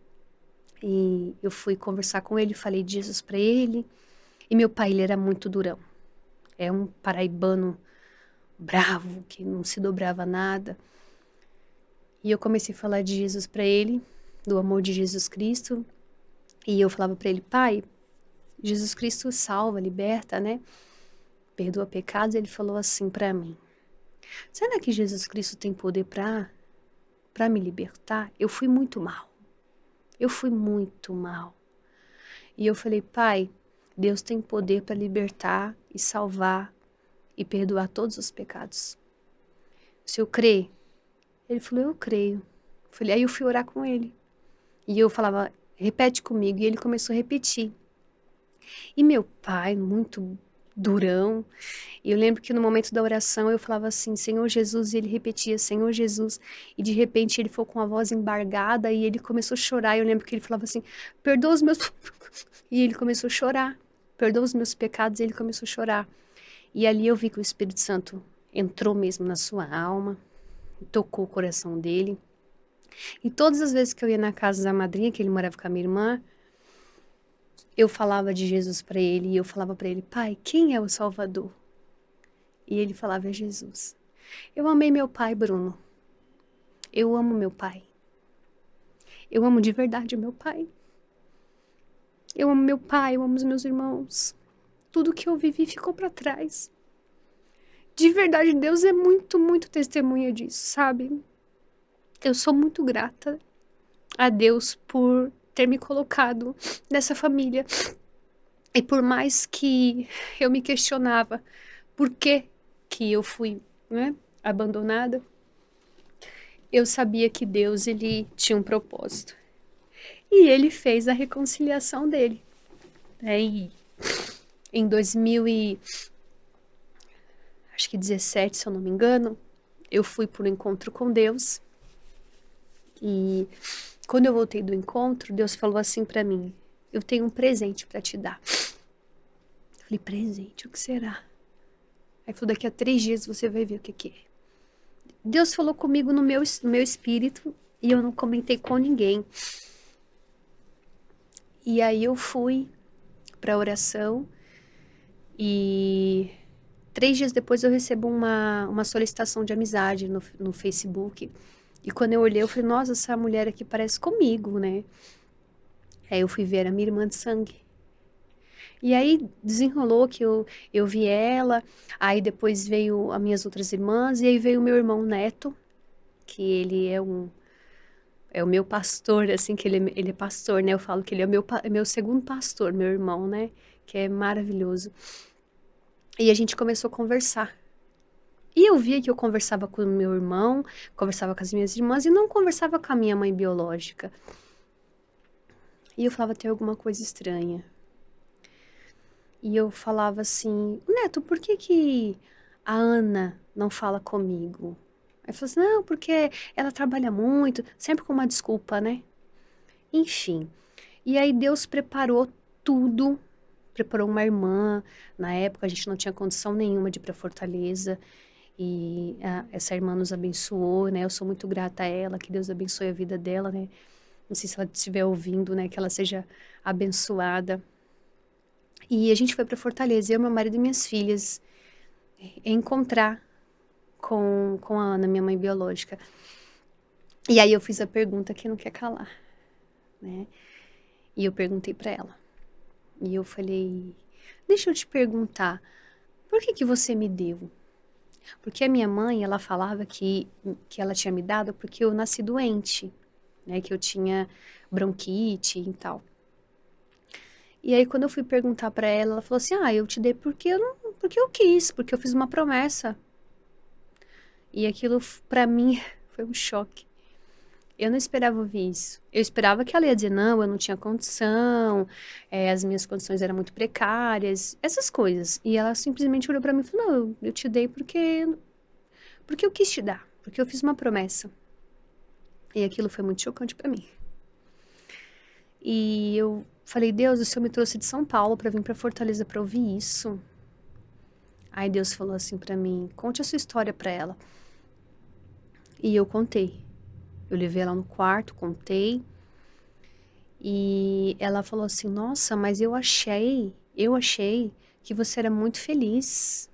[SPEAKER 2] e eu fui conversar com ele, falei de Jesus para ele, e meu pai, ele era muito durão. É um paraibano bravo, que não se dobrava a nada. E eu comecei a falar de Jesus para ele, do amor de Jesus Cristo. E eu falava para ele, pai, Jesus Cristo salva, liberta, né? Perdoa pecados. Ele falou assim para mim, será que Jesus Cristo tem poder para me libertar? Eu fui muito mal. Eu fui muito mal. E eu falei, pai, Deus tem poder para libertar e salvar e perdoar todos os pecados. O senhor crê? Ele falou, eu creio. Falei, aí eu fui orar com ele. E eu falava, repete comigo. E ele começou a repetir. E meu pai, muito durão. E eu lembro que no momento da oração eu falava assim, Senhor Jesus, e ele repetia, Senhor Jesus. E de repente ele ficou com a voz embargada e ele começou a chorar. E eu lembro que ele falava assim, perdoa os meus... E ele começou a chorar. Perdoa os meus pecados. E ele começou a chorar. E ali eu vi que o Espírito Santo entrou mesmo na sua alma, tocou o coração dele. E todas as vezes que eu ia na casa da madrinha, que ele morava com a minha irmã, eu falava de Jesus para ele, e eu falava para ele, pai, quem é o Salvador? E ele falava, é Jesus. Eu amei meu pai, Bruno. Eu amo meu pai. Eu amo de verdade o meu pai. Eu amo meu pai, eu amo os meus irmãos. Tudo que eu vivi ficou para trás. De verdade, Deus é muito, muito testemunha disso, sabe? Eu sou muito grata a Deus por ter me colocado nessa família. E por mais que eu me questionava por que eu fui, né, abandonada, eu sabia que Deus, ele tinha um propósito. E ele fez a reconciliação dele. E em 2017, se eu não me engano, eu fui para um encontro com Deus. E quando eu voltei do encontro, Deus falou assim para mim, eu tenho um presente para te dar. Eu falei, presente? O que será? Aí falou, daqui a 3 dias você vai ver o que é. Deus falou comigo no meu espírito e eu não comentei com ninguém. E aí eu fui para a oração e 3 dias depois eu recebo uma solicitação de amizade no Facebook. E quando eu olhei, eu falei, nossa, essa mulher aqui parece comigo, né? Aí eu fui ver a minha irmã de sangue. E aí desenrolou que eu vi ela, aí depois veio as minhas outras irmãs, e aí veio o meu irmão Neto, que ele é um é o meu pastor, assim, que ele é pastor, né? Eu falo que ele é meu segundo pastor, meu irmão, né? Que é maravilhoso. E a gente começou a conversar. E eu via que eu conversava com o meu irmão, conversava com as minhas irmãs e não conversava com a minha mãe biológica. E eu falava, tem alguma coisa estranha. E eu falava assim, Neto, por que que a Ana não fala comigo? Aí falou assim, não, porque ela trabalha muito, sempre com uma desculpa, né? Enfim. E aí Deus preparou tudo, preparou uma irmã. Na época a gente não tinha condição nenhuma de ir para Fortaleza. E essa irmã nos abençoou, né? Eu sou muito grata a ela, que Deus abençoe a vida dela, né? Não sei se ela estiver ouvindo, né? Que ela seja abençoada. E a gente foi para Fortaleza, eu, meu marido e minhas filhas, encontrar com a Ana, minha mãe biológica. E aí eu fiz a pergunta que não quer calar, né? E eu perguntei para ela. E eu falei, deixa eu te perguntar, por que que você me deu? Porque a minha mãe, ela falava que ela tinha me dado porque eu nasci doente, né? Que eu tinha bronquite e tal. E aí, quando eu fui perguntar pra ela, ela falou assim, eu te dei porque eu quis, porque eu fiz uma promessa. E aquilo, pra mim, foi um choque. Eu não esperava ouvir isso. Eu esperava que ela ia dizer, não, eu não tinha condição, as minhas condições eram muito precárias, essas coisas. E ela simplesmente olhou pra mim e falou, não, eu te dei porque eu quis te dar, porque eu fiz uma promessa. E aquilo foi muito chocante pra mim. E eu falei, Deus, o Senhor me trouxe de São Paulo pra vir pra Fortaleza pra ouvir isso. Aí Deus falou assim pra mim, conte a sua história pra ela. E eu contei. Eu levei ela no quarto, contei. E ela falou assim, nossa, mas eu achei que você era muito feliz.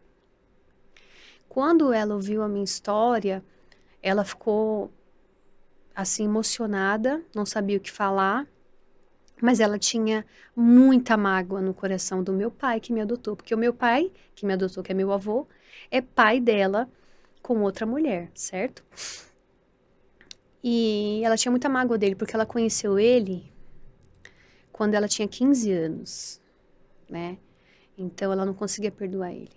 [SPEAKER 2] Quando ela ouviu a minha história, ela ficou assim emocionada, não sabia o que falar, mas ela tinha muita mágoa no coração do meu pai que me adotou, porque o meu pai, que me adotou, que é meu avô, é pai dela com outra mulher, certo? E ela tinha muita mágoa dele, porque ela conheceu ele quando ela tinha 15 anos, né? Então ela não conseguia perdoar ele.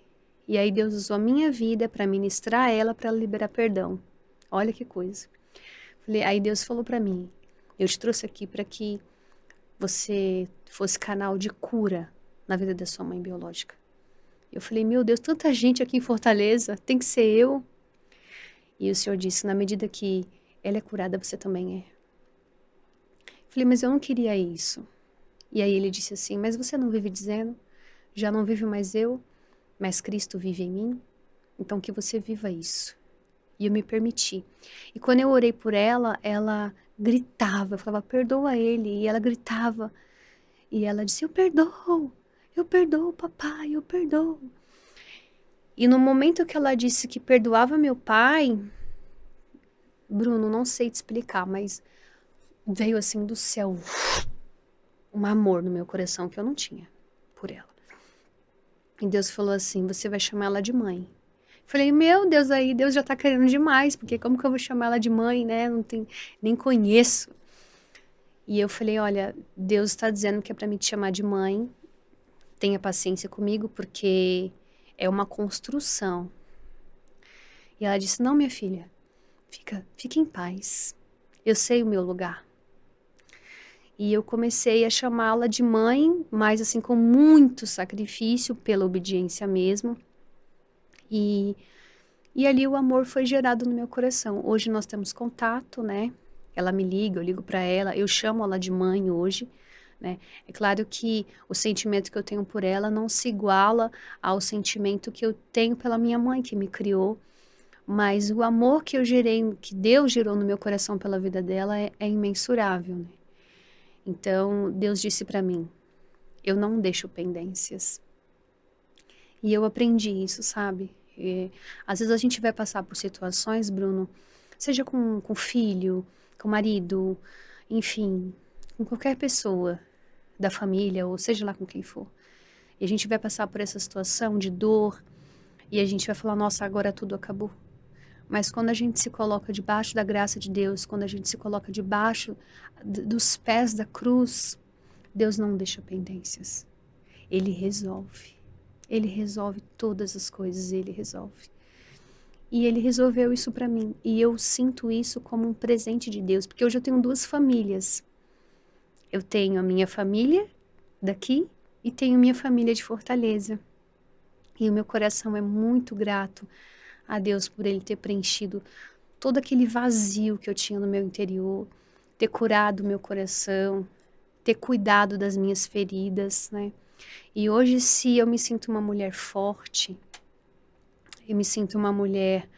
[SPEAKER 2] E aí Deus usou a minha vida para ministrar ela, para ela liberar perdão. Olha que coisa. Aí Deus falou para mim, eu te trouxe aqui para que você fosse canal de cura na vida da sua mãe biológica. Eu falei, meu Deus, tanta gente aqui em Fortaleza, tem que ser eu. E o Senhor disse, na medida que ela é curada, você também é. Eu falei, mas eu não queria isso. E aí ele disse assim, mas você não vive dizendo, já não vive mais eu, mas Cristo vive em mim? Então que você viva isso. E eu me permiti. E quando eu orei por ela, ela gritava, eu falava, perdoa ele. E ela gritava. E ela disse, eu perdoo, papai, eu perdoo. E no momento que ela disse que perdoava meu pai, Bruno, não sei te explicar, mas veio assim do céu um amor no meu coração que eu não tinha por ela. E Deus falou assim, você vai chamar ela de mãe. Falei, meu Deus, aí Deus já tá querendo demais, porque como que eu vou chamar ela de mãe, né? Não tem, nem conheço. E eu falei, olha, Deus está dizendo que é para me te chamar de mãe. Tenha paciência comigo, porque é uma construção. E ela disse, não, minha filha, fica em paz. Eu sei o meu lugar. E eu comecei a chamá-la de mãe, mas assim, com muito sacrifício, pela obediência mesmo. E ali o amor foi gerado no meu coração. Hoje nós temos contato, né? Ela me liga, eu ligo para ela, eu chamo ela de mãe hoje, né? É claro que o sentimento que eu tenho por ela não se iguala ao sentimento que eu tenho pela minha mãe que me criou, mas o amor que eu gerei, que Deus gerou no meu coração pela vida dela é imensurável, né? Então Deus disse para mim, eu não deixo pendências. E eu aprendi isso, sabe? Às vezes a gente vai passar por situações, Bruno, seja com filho, com marido, enfim, com qualquer pessoa da família, ou seja lá com quem for. E a gente vai passar por essa situação de dor, e a gente vai falar, nossa, agora tudo acabou. Mas quando a gente se coloca debaixo da graça de Deus, quando a gente se coloca debaixo dos pés da cruz, Deus não deixa pendências. Ele resolve. Ele resolve todas as coisas, ele resolve. E ele resolveu isso para mim. E eu sinto isso como um presente de Deus, porque hoje eu tenho 2 famílias. Eu tenho a minha família daqui e tenho minha família de Fortaleza. E o meu coração é muito grato a Deus por ele ter preenchido todo aquele vazio que eu tinha no meu interior, ter curado o meu coração, ter cuidado das minhas feridas, né? E hoje, se eu me sinto uma mulher forte, eu me sinto uma mulher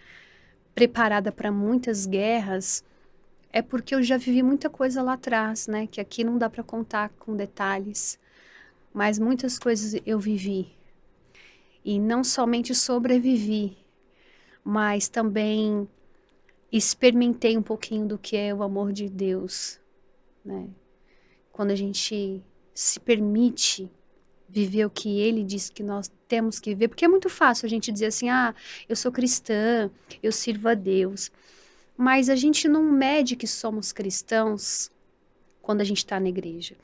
[SPEAKER 2] preparada para muitas guerras, é porque eu já vivi muita coisa lá atrás, né? Que aqui não dá para contar com detalhes, mas muitas coisas eu vivi. E não somente sobrevivi, mas também experimentei um pouquinho do que é o amor de Deus, né? Quando a gente se permite viver o que Ele diz que nós temos que viver, porque é muito fácil a gente dizer assim, eu sou cristã, eu sirvo a Deus, mas a gente não mede que somos cristãos quando a gente está na igreja.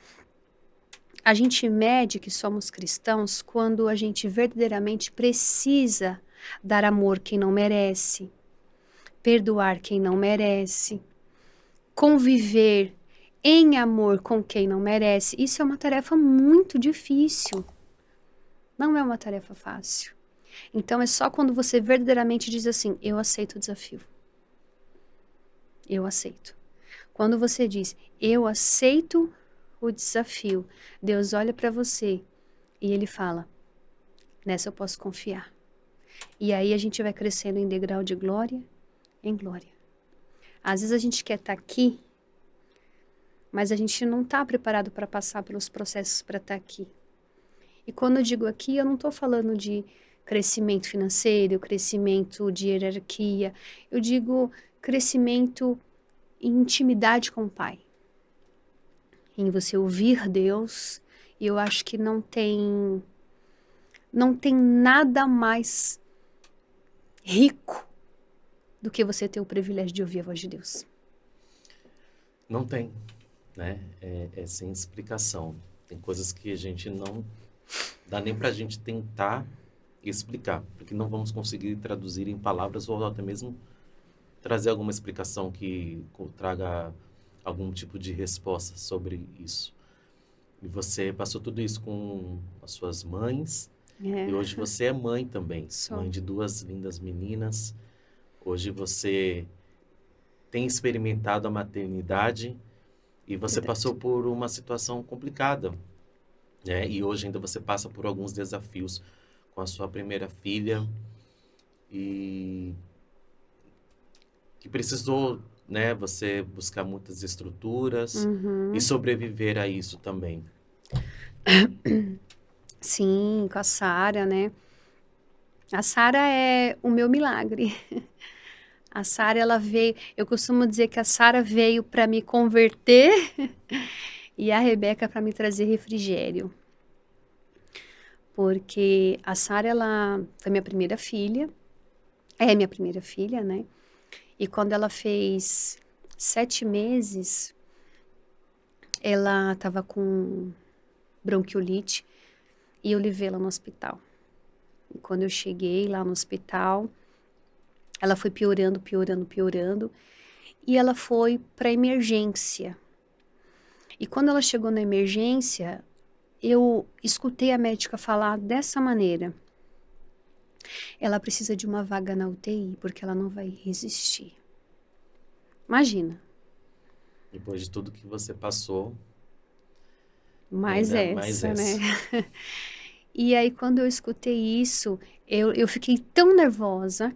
[SPEAKER 2] A gente mede que somos cristãos quando a gente verdadeiramente precisa dar amor quem não merece, perdoar quem não merece, conviver em amor com quem não merece. Isso é uma tarefa muito difícil. Não é uma tarefa fácil. Então é só quando você verdadeiramente diz assim, eu aceito o desafio. Eu aceito. Quando você diz, eu aceito o desafio, Deus olha para você e ele fala, nessa eu posso confiar. E aí a gente vai crescendo em degrau de glória em glória. Às vezes a gente quer estar aqui, mas a gente não está preparado para passar pelos processos para estar aqui. E quando eu digo aqui, eu não estou falando de crescimento financeiro, crescimento de hierarquia. Eu digo crescimento em intimidade com o Pai. Em você ouvir Deus. E eu acho que não tem nada mais rico do que você ter o privilégio de ouvir a voz de Deus.
[SPEAKER 1] Não tem, né? É sem explicação. Tem coisas que a gente não dá nem para a gente tentar explicar, porque não vamos conseguir traduzir em palavras ou até mesmo trazer alguma explicação que traga algum tipo de resposta sobre isso. E você passou tudo isso com as suas mães, e hoje você é mãe também, mãe de 2 lindas meninas. Hoje você tem experimentado a maternidade e você passou por uma situação complicada, né? E hoje ainda você passa por alguns desafios com a sua primeira filha e que precisou, né, você buscar muitas estruturas e sobreviver a isso também.
[SPEAKER 2] Sim, com a Sara, né? A Sara é o meu milagre. A Sara, ela veio, eu costumo dizer que a Sara veio para me converter e a Rebeca para me trazer refrigério. Porque a Sara, ela foi minha primeira filha, é minha primeira filha, né? E quando ela fez 7 meses, ela estava com bronquiolite e eu levei ela no hospital. E quando eu cheguei lá no hospital, ela foi piorando, piorando, piorando. E ela foi para emergência. E quando ela chegou na emergência, eu escutei a médica falar dessa maneira. Ela precisa de uma vaga na UTI, porque ela não vai resistir. Imagina.
[SPEAKER 1] Depois de tudo que você passou.
[SPEAKER 2] Mais essa, né? E aí, quando eu escutei isso, eu fiquei tão nervosa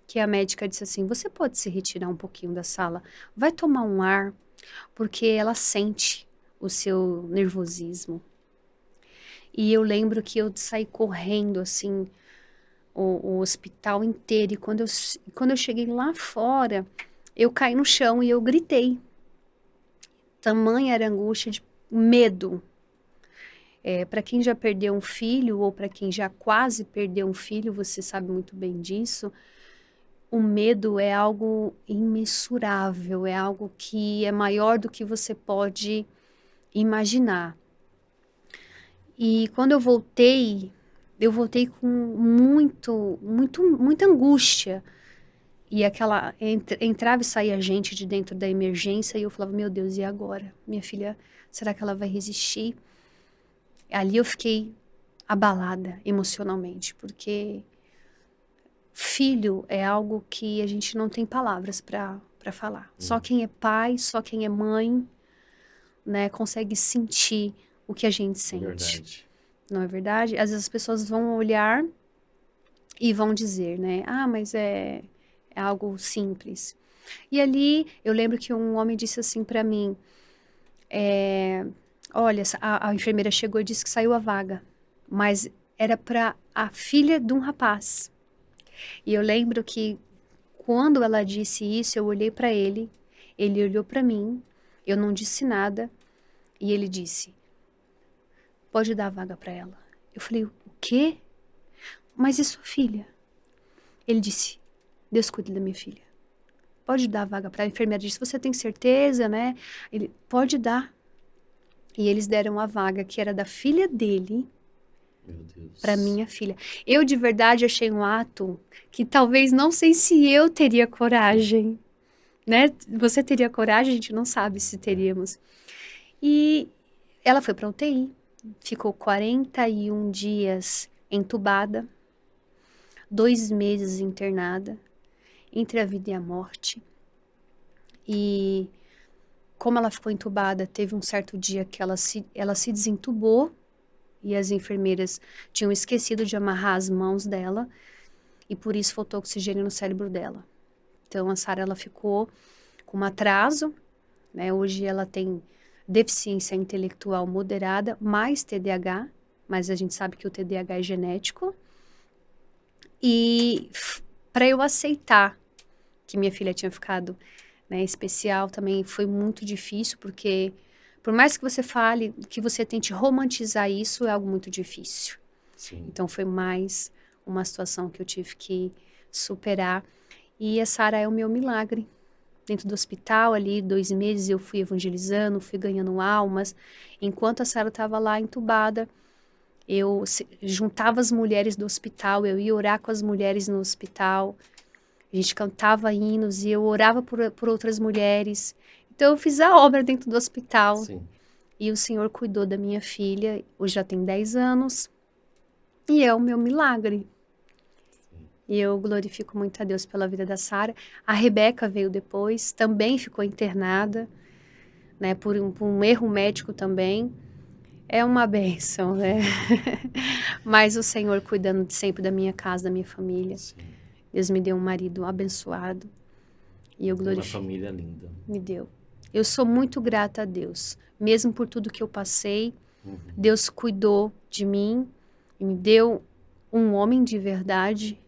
[SPEAKER 2] que a médica disse assim, você pode se retirar um pouquinho da sala? Vai tomar um ar, porque ela sente o seu nervosismo. E eu lembro que eu saí correndo, assim, o hospital inteiro. E quando eu cheguei lá fora, eu caí no chão e eu gritei. Tamanha era a angústia de medo. Para quem já perdeu um filho, ou para quem já quase perdeu um filho, você sabe muito bem disso. o medo é algo imensurável, é algo que é maior do que você pode imaginar. E quando eu voltei com muita angústia. E aquela entrava e saía gente de dentro da emergência e eu falava, meu Deus, e agora? Minha filha, será que ela vai resistir? Ali eu fiquei abalada emocionalmente, porque filho é algo que a gente não tem palavras para falar. Só quem é pai, só quem é mãe, né, consegue sentir o que a gente
[SPEAKER 1] É
[SPEAKER 2] sente.
[SPEAKER 1] verdade.
[SPEAKER 2] Não é verdade? Às vezes as pessoas vão olhar e vão dizer, né? Ah, mas é algo simples. E ali eu lembro que um homem disse assim para mim: olha, a enfermeira chegou e disse que saiu a vaga, mas era para a filha de um rapaz. E eu lembro que quando ela disse isso, eu olhei para ele, ele olhou para mim, eu não disse nada e ele disse: pode dar a vaga para ela. Eu falei: o quê? Mas e sua filha? Ele disse: Deus cuide da minha filha. Pode dar a vaga para a enfermeira. Disse: você tem certeza, né? Ele: pode dar. E eles deram a vaga que era da filha dele
[SPEAKER 1] Meu Deus.
[SPEAKER 2] para minha filha. Eu de verdade achei um ato que talvez não sei se eu teria coragem, né? Você teria coragem? A gente não sabe se teríamos. E ela foi para UTI, ficou 41 dias entubada, 2 meses internada, entre a vida e a morte. E como ela ficou entubada, teve um certo dia que ela se desentubou e as enfermeiras tinham esquecido de amarrar as mãos dela e por isso faltou oxigênio no cérebro dela. Então a Sara ela ficou com um atraso, né? Hoje ela tem deficiência intelectual moderada mais TDAH, mas a gente sabe que o TDAH é genético. E para eu aceitar que minha filha tinha ficado, né, especial também foi muito difícil, porque por mais que você fale, que você tente romantizar isso, é algo muito difícil.
[SPEAKER 1] Sim.
[SPEAKER 2] Então foi mais uma situação que eu tive que superar. E a Sara é o meu milagre. Dentro do hospital, ali, 2 meses, eu fui evangelizando, fui ganhando almas. Enquanto a Sara estava lá entubada, eu juntava as mulheres do hospital, eu ia orar com as mulheres no hospital. A gente cantava hinos e eu orava por outras mulheres. Então, eu fiz a obra dentro do hospital.
[SPEAKER 1] Sim.
[SPEAKER 2] E o Senhor cuidou da minha filha. Hoje já tem 10 anos. E é o meu milagre. E eu glorifico muito a Deus pela vida da Sara. A Rebeca veio depois, também ficou internada, né, por um erro médico também. É uma bênção, né? Mas o Senhor cuidando sempre da minha casa, da minha família.
[SPEAKER 1] Sim.
[SPEAKER 2] Deus me deu um marido abençoado. E eu
[SPEAKER 1] Uma
[SPEAKER 2] glorifico.
[SPEAKER 1] família linda.
[SPEAKER 2] Me deu. Eu sou muito grata a Deus, mesmo por tudo que eu passei. Deus cuidou de mim e me deu um homem de verdade,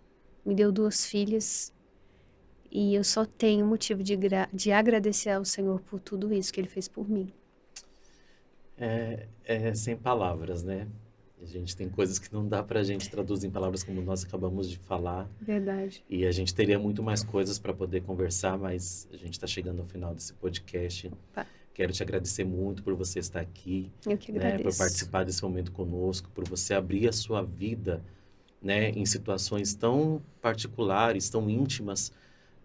[SPEAKER 2] me deu 2 filhas e eu só tenho motivo de agradecer ao Senhor por tudo isso que Ele fez por mim.
[SPEAKER 1] É sem palavras, né? A gente tem coisas que não dá pra gente traduzir em palavras como nós acabamos de falar.
[SPEAKER 2] Verdade.
[SPEAKER 1] E a gente teria muito mais coisas para poder conversar, mas a gente está chegando ao final desse podcast.
[SPEAKER 2] Opa.
[SPEAKER 1] Quero te agradecer muito por você estar aqui,
[SPEAKER 2] Eu que
[SPEAKER 1] né, por
[SPEAKER 2] agradeço.
[SPEAKER 1] participar desse momento conosco, por você abrir a sua vida, né, em situações tão particulares, tão íntimas,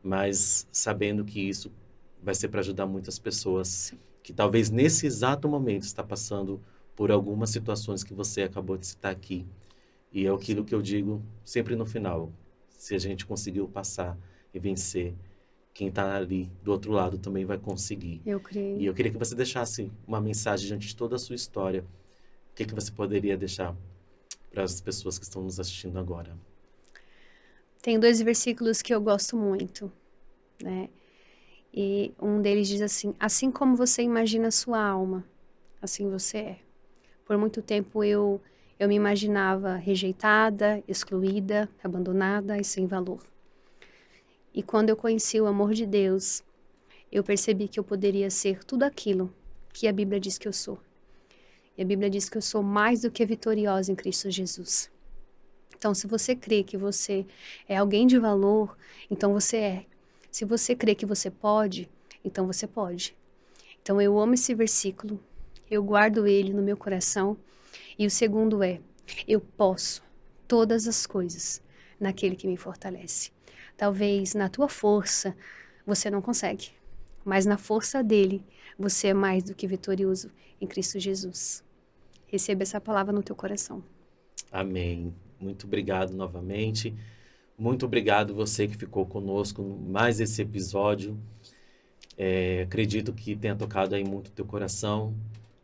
[SPEAKER 1] mas sabendo que isso vai ser para ajudar muitas pessoas
[SPEAKER 2] Sim.
[SPEAKER 1] que talvez nesse exato momento está passando por algumas situações que você acabou de citar aqui. E é aquilo que eu digo sempre no final. Se a gente conseguiu passar e vencer, quem está ali do outro lado também vai conseguir.
[SPEAKER 2] Eu creio.
[SPEAKER 1] E eu queria que você deixasse uma mensagem diante de toda a sua história. O que você poderia deixar para as pessoas que estão nos assistindo agora?
[SPEAKER 2] Tem 2 versículos que eu gosto muito, né? E um deles diz assim: assim como você imagina a sua alma, assim você é. Por muito tempo eu me imaginava rejeitada, excluída, abandonada e sem valor. E quando eu conheci o amor de Deus, eu percebi que eu poderia ser tudo aquilo que a Bíblia diz que eu sou. E a Bíblia diz que eu sou mais do que vitoriosa em Cristo Jesus. Então, se você crê que você é alguém de valor, então você é. Se você crê que você pode, então você pode. Então, eu amo esse versículo, eu guardo ele no meu coração. E o segundo é, eu posso todas as coisas naquele que me fortalece. Talvez na tua força você não consegue, mas na força dele você é mais do que vitorioso em Cristo Jesus. Receba essa palavra no teu coração.
[SPEAKER 1] Amém. Muito obrigado novamente. Muito obrigado você que ficou conosco mais esse episódio. Acredito que tenha tocado aí muito o teu coração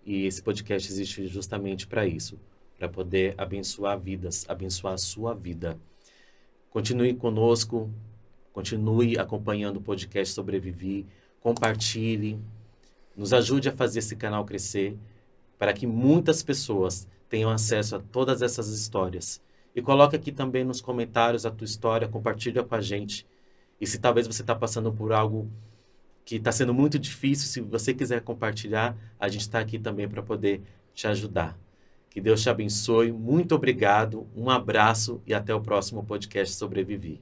[SPEAKER 1] e esse podcast existe justamente para isso, para poder abençoar vidas, abençoar a sua vida. Continue conosco, continue acompanhando o podcast Sobrevivi, compartilhe, nos ajude a fazer esse canal crescer para que muitas pessoas tenham acesso a todas essas histórias. E coloca aqui também nos comentários a tua história, compartilha com a gente. E se talvez você está passando por algo que está sendo muito difícil, se você quiser compartilhar, a gente está aqui também para poder te ajudar. Que Deus te abençoe, muito obrigado, um abraço e até o próximo podcast Sobrevivi.